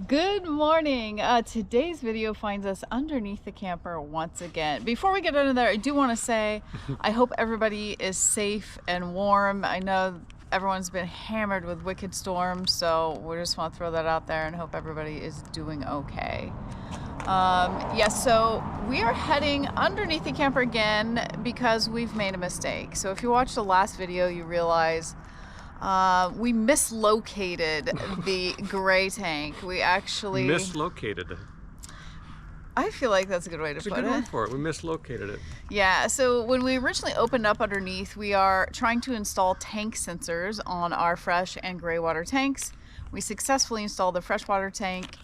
Good morning. Today's video finds us underneath the camper once again. Before we get into there, I do want to say I hope everybody is safe and warm. I know everyone's been hammered with wicked storms, so we just want to throw that out there and hope everybody is doing okay. So we are heading underneath the camper again because we've made a mistake. So if you watched the last video, you realize we mislocated the gray tank. We actually mislocated it. I feel like that's a good way to put it. It's a good word for it. We mislocated it. Yeah, so when we originally opened up underneath, we are trying to install tank sensors on our fresh and gray water tanks. We successfully installed the freshwater tank.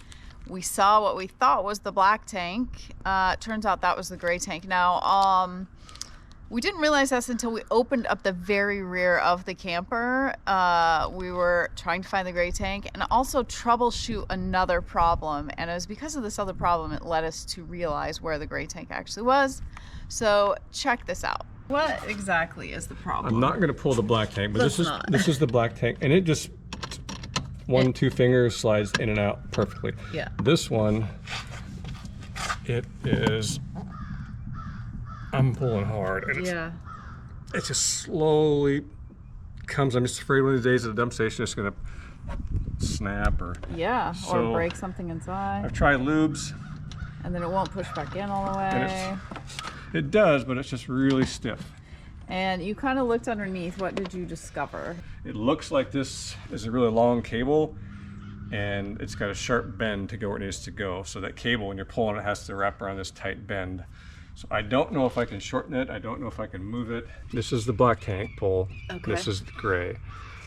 We saw what we thought was the black tank. Turns out that was the gray tank. Now, we didn't realize this until we opened up the very rear of the camper. We were trying to find the gray tank and also troubleshoot another problem. And it was because of this other problem it led us to realize where the gray tank actually was. So check this out. What exactly is the problem? I'm not going to pull the black tank, but this is the black tank, and it just two fingers slides in and out perfectly. Yeah. This one, it is. I'm pulling hard, and it just slowly comes. I'm just afraid one of these days at the dump station it's gonna snap or or break something inside. I've tried lubes, and then it won't push back in all the way. It does, but it's just really stiff. And you kind of looked underneath. What did you discover? It looks like this is a really long cable, and it's got a sharp bend to go where it needs to go. So that cable, when you're pulling it, has to wrap around this tight bend. So I don't know if I can shorten it. I don't know if I can move it. This is the black tank pole. Okay. This is the gray.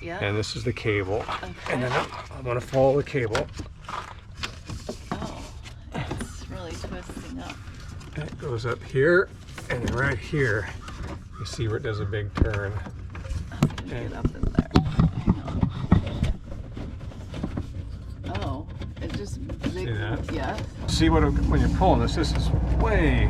Yeah. And this is the cable. Okay. And then I'm gonna follow the cable. Oh, it's really twisting up. And it goes up here, and then right here, you see where it does a big turn. Get up in there. Hang on. Oh, it just See that? Yeah. See what when you're pulling this is way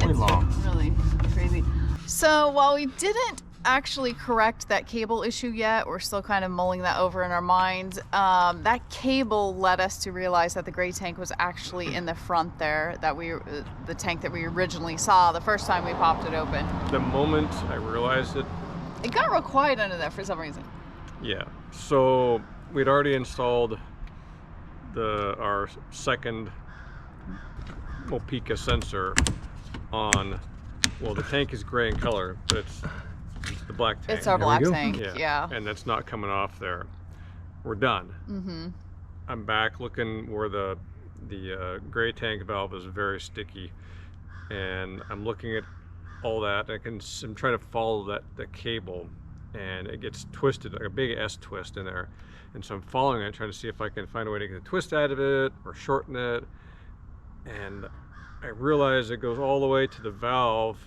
long. Really crazy. So while we didn't actually correct that cable issue yet, we're still kind of mulling that over in our minds. That cable led us to realize that the gray tank was actually in the front there, the tank that we originally saw the first time we popped it open. The moment I realized it got real quiet under there for some reason. Yeah, so we'd already installed our second Mopeka sensor on, well, the tank is gray in color, but it's the black tank. It's our black tank, yeah. And that's not coming off there. We're done. Mm-hmm. I'm back looking where the gray tank valve is very sticky, and I'm looking at all that. I'm trying to follow that cable, and it gets twisted, like a big S twist in there. And so I'm following it, trying to see if I can find a way to get a twist out of it or shorten it. And I realize it goes all the way to the valve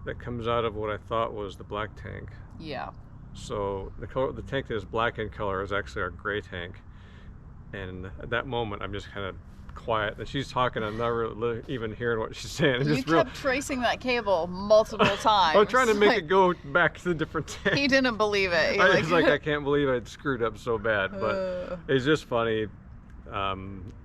that comes out of what I thought was the black tank. Yeah. So the tank that is black in color is actually our gray tank. And at that moment, I'm just kind of quiet. And she's talking, I'm not really even hearing what she's saying. You kept tracing that cable multiple times. I'm trying to make it go back to the different tank. He didn't believe it. I was like, I can't believe I'd screwed up so bad. But it's just funny.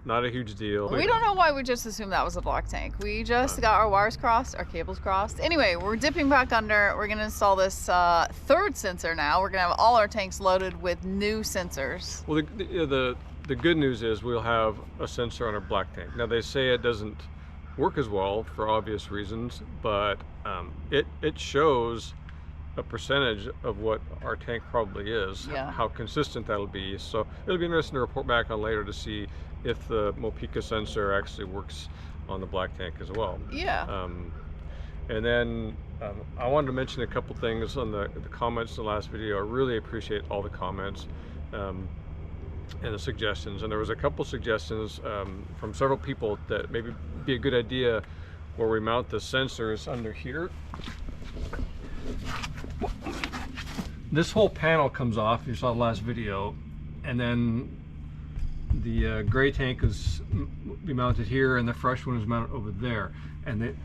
Not a huge deal. We don't know why we just assumed that was a black tank. We just got our wires crossed, our cables crossed. Anyway, we're dipping back under. We're gonna install this third sensor now. We're gonna have all our tanks loaded with new sensors. Well, the good news is we'll have a sensor on our black tank. Now they say it doesn't work as well for obvious reasons, but it shows a percentage of what our tank probably is, how consistent that'll be. So it'll be interesting to report back on later to see if the Mopeka sensor actually works on the black tank as well. Yeah. And then I wanted to mention a couple things on the comments in the last video. I really appreciate all the comments and the suggestions. And there was a couple suggestions from several people that maybe be a good idea where we mount the sensors under here. This whole panel comes off, you saw the last video, and then the gray tank is be mounted here, and the fresh one is mounted over there. And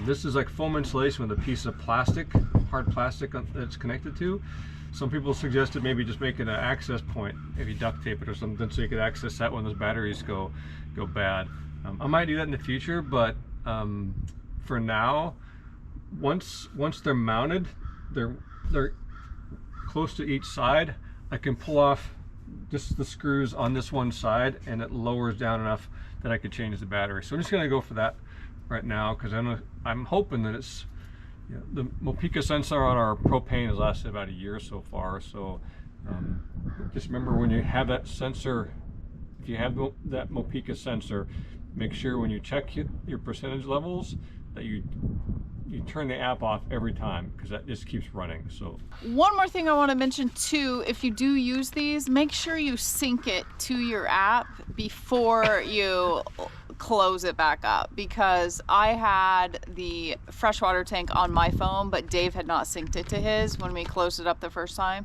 this is like foam insulation with a piece of plastic, hard plastic that's connected to. Some people suggested maybe just making an access point, maybe duct tape it or something, so you could access that when those batteries go bad. I might do that in the future, but for now, once they're mounted, they're close to each side. I can pull off just the screws on this one side, and it lowers down enough that I could change the battery. So I'm just gonna go for that right now, because I'm hoping that it's, you know, the Mopeka sensor on our propane has lasted about a year so far. So just remember, when you have that sensor, if you have that Mopeka sensor, make sure when you check your percentage levels that you turn the app off every time, because that just keeps running. So one more thing I want to mention too, if you do use these, make sure you sync it to your app before you close it back up, because I had the freshwater tank on my phone, but Dave had not synced it to his when we closed it up the first time.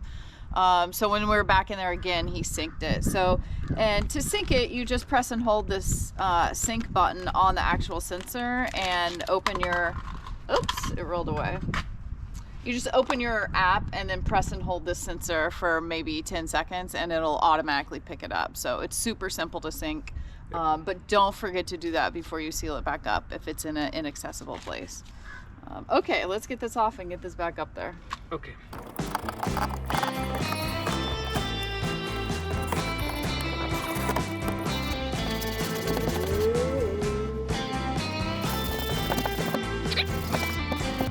So when we were back in there again, he synced it. So, and to sync it, you just press and hold this sync button on the actual sensor and open your, oops, it rolled away. You just open your app and then press and hold this sensor for maybe 10 seconds and it'll automatically pick it up. So it's super simple to sync, but don't forget to do that before you seal it back up if it's in an inaccessible place. Okay, let's get this off and get this back up there. okay.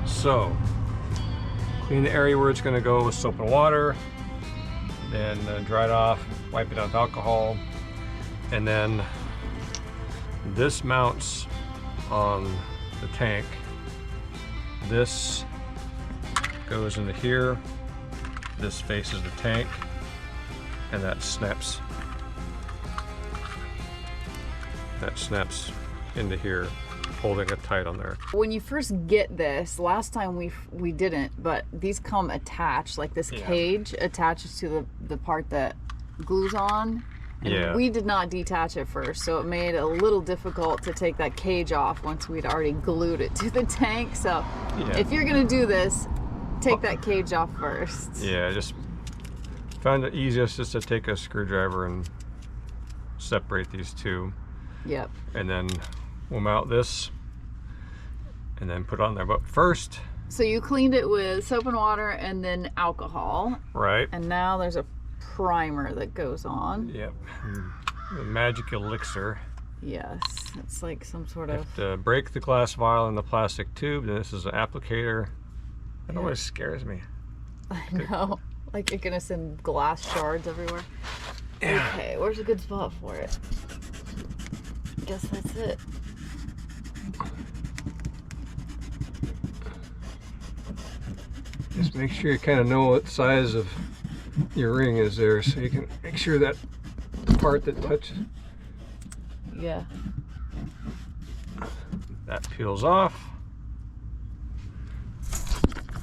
So, clean the area where it's going to go with soap and water, then dry it off, wipe it out with alcohol, and then this mounts on the tank. This goes into here, this faces the tank, and that snaps into here, holding it tight on there. When you first get this, last time we didn't, but these come attached, like this cage attaches to the part that glues on. And we did not detach it first, so it made it a little difficult to take that cage off once we'd already glued it to the tank. So if you're gonna do this, take that cage off first. Yeah, just found it easiest just to take a screwdriver and separate these two. Yep. And then we'll mount this and then put it on there. But first, so you cleaned it with soap and water and then alcohol. Right. And now there's a primer that goes on. Yep. The magic elixir. Yes, it's like some sort of... You have to break the glass vial in the plastic tube, and this is an applicator. That always scares me. I know. Like you're gonna send glass shards everywhere. Yeah. Okay, where's a good spot for it? Guess that's it. Just make sure you kind of know what size of your ring is there, so you can make sure that the part that touches, that peels off.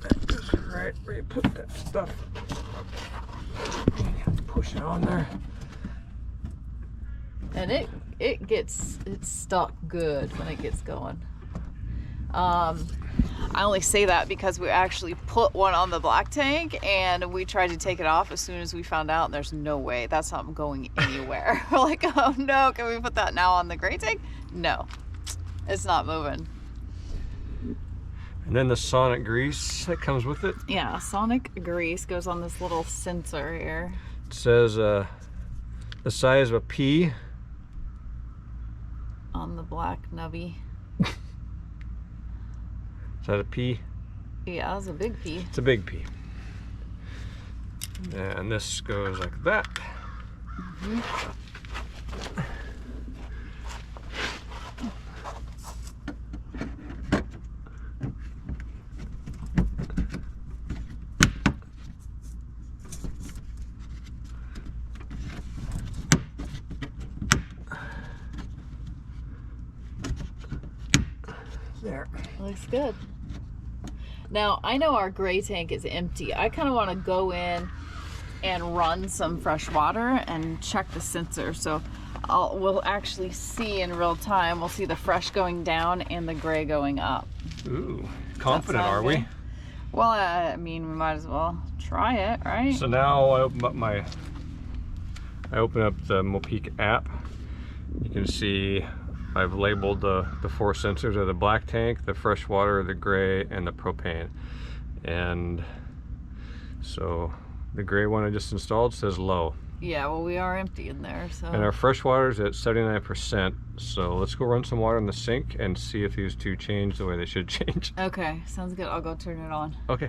That goes right where you put that stuff. You have to push it on there. And it's stuck good when it gets going. I only say that because we actually put one on the black tank and we tried to take it off as soon as we found out there's no way that's not going anywhere. We're like, oh no, can we put that now on the gray tank? No, it's not moving. And then the sonic grease that comes with it. Yeah, sonic grease goes on this little sensor here. It says the size of a pea. On the black nubby. Is that a pea? Yeah, it's a big pea. It's a big pea. And this goes like that. Mm-hmm. There. Looks good. Now, I know our gray tank is empty. I kind of want to go in and run some fresh water and check the sensor. So we'll actually see in real time. We'll see the fresh going down and the gray going up. Ooh, confident are we? Good? Well, I mean, we might as well try it, right? So now I open up the Mopeka app. You can see I've labeled the 4 sensors of the black tank, the fresh water, the gray, and the propane. And so the gray one I just installed says low. Yeah, well, we are empty in there, so. And our fresh water is at 79%. So let's go run some water in the sink and see if these two change the way they should change. Okay, sounds good. I'll go turn it on. Okay.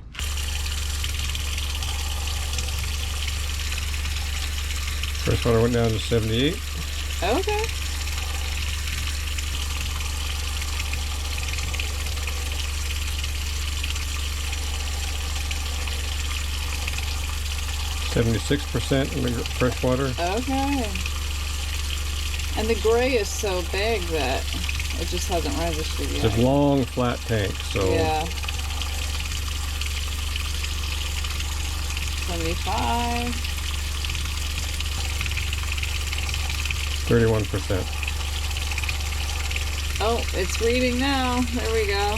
Fresh water went down to 78. Okay. %76% in the fresh water. Okay. And the gray is so big that it just hasn't registered yet. It's a long, flat tank, so. Yeah. 75. 31%. Oh, it's reading now. There we go.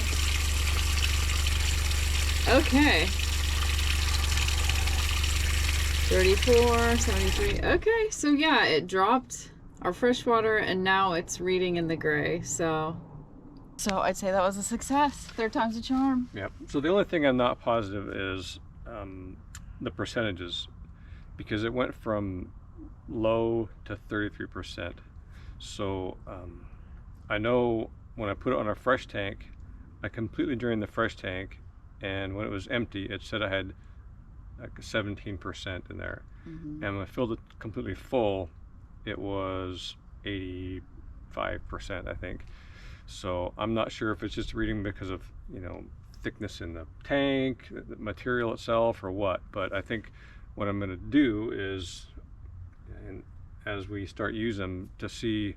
Okay. 34, 73. Okay, so yeah, it dropped our fresh water and now it's reading in the gray. So I'd say that was a success. 3rd time's a charm. Yep. So the only thing I'm not positive is the percentages, because it went from low to 33%. So I know when I put it on a fresh tank, I completely drained the fresh tank, and when it was empty, it said I had like 17% in there. Mm-hmm. And when I filled it completely full, it was 85%, I think. So I'm not sure if it's just reading because of, you know, thickness in the tank, the material itself, or what. But I think what I'm going to do is, and as we start using them, to see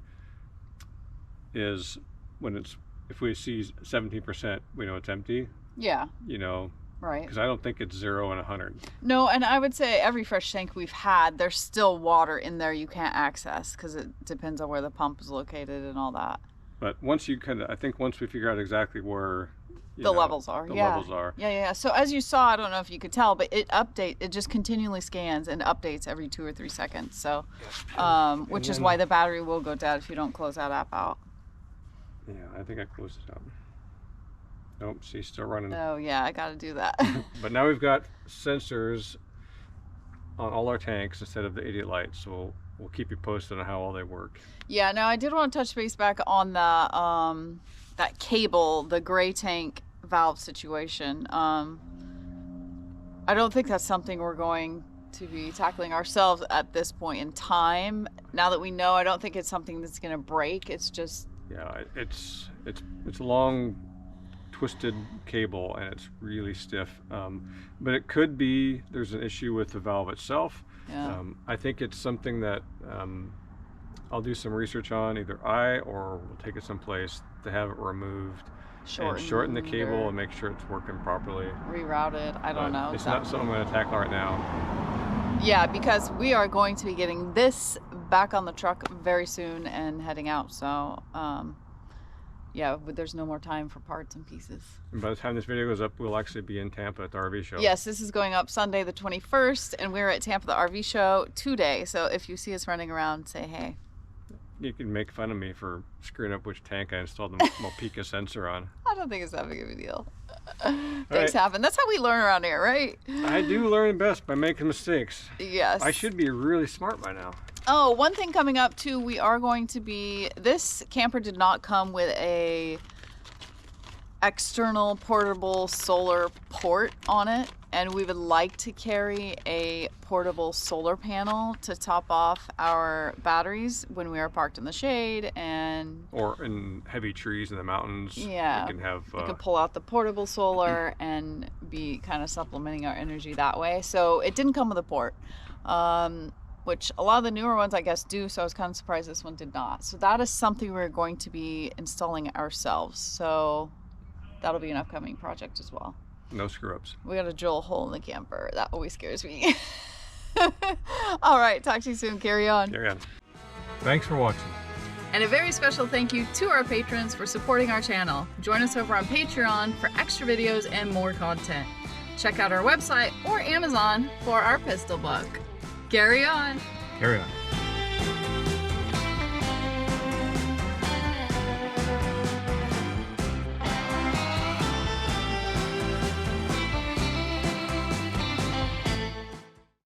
is when it's, if we see 17%, we know it's empty. Yeah. You know. Right. Because I don't think it's 0 and 100. No, and I would say every fresh tank we've had, there's still water in there you can't access because it depends on where the pump is located and all that. But once you kind of, I think once we figure out exactly where the levels are. Yeah. So as you saw, I don't know if you could tell, but it just continually scans and updates every 2 or 3 seconds. So, which is why the battery will go dead if you don't close that app out. Yeah, I think I closed it out. Nope, she's still running. Oh yeah, I gotta do that. But now we've got sensors on all our tanks instead of the idiot lights, so we'll keep you posted on how all they work. Yeah, now I did want to touch base back on the that cable, the gray tank valve situation. I don't think that's something we're going to be tackling ourselves at this point in time. Now that we know, I don't think it's something that's going to break. It's just, yeah, it's a long twisted cable and it's really stiff, but it could be there's an issue with the valve itself. yeah. I think it's something that I'll do some research on, either or we'll take it someplace to have it removed and shorten the cable and make sure it's working properly. Rerouted, I don't know. It's not something I'm going to tackle right now. Yeah, because we are going to be getting this back on the truck very soon and heading out. So, yeah, but there's no more time for parts and pieces. And by the time this video goes up, we'll actually be in Tampa at the RV show. Yes, this is going up Sunday the 21st, and we're at Tampa the RV show today. So if you see us running around, say hey. You can make fun of me for screwing up which tank I installed the Mopeka sensor on. I don't think it's that big of a deal. Things happen. That's how we learn around here, right? I do learn best by making mistakes. Yes. I should be really smart by now. Oh, one thing coming up too, we are going to be, this camper did not come with a external portable solar port on it, and we would like to carry a portable solar panel to top off our batteries when we are parked in the shade and or in heavy trees in the mountains. Yeah, we can have we can pull out the portable solar and be kind of supplementing our energy that way. So it didn't come with a port, which a lot of the newer ones I guess do, so I was kind of surprised this one did not. So that is something we're going to be installing ourselves. So that'll be an upcoming project as well. No screw-ups. We gotta drill a hole in the camper. That always scares me. All right, talk to you soon. Carry on. Carry on. Thanks for watching. And a very special thank you to our patrons for supporting our channel. Join us over on Patreon for extra videos and more content. Check out our website or Amazon for our pistol book. Carry on. Carry on.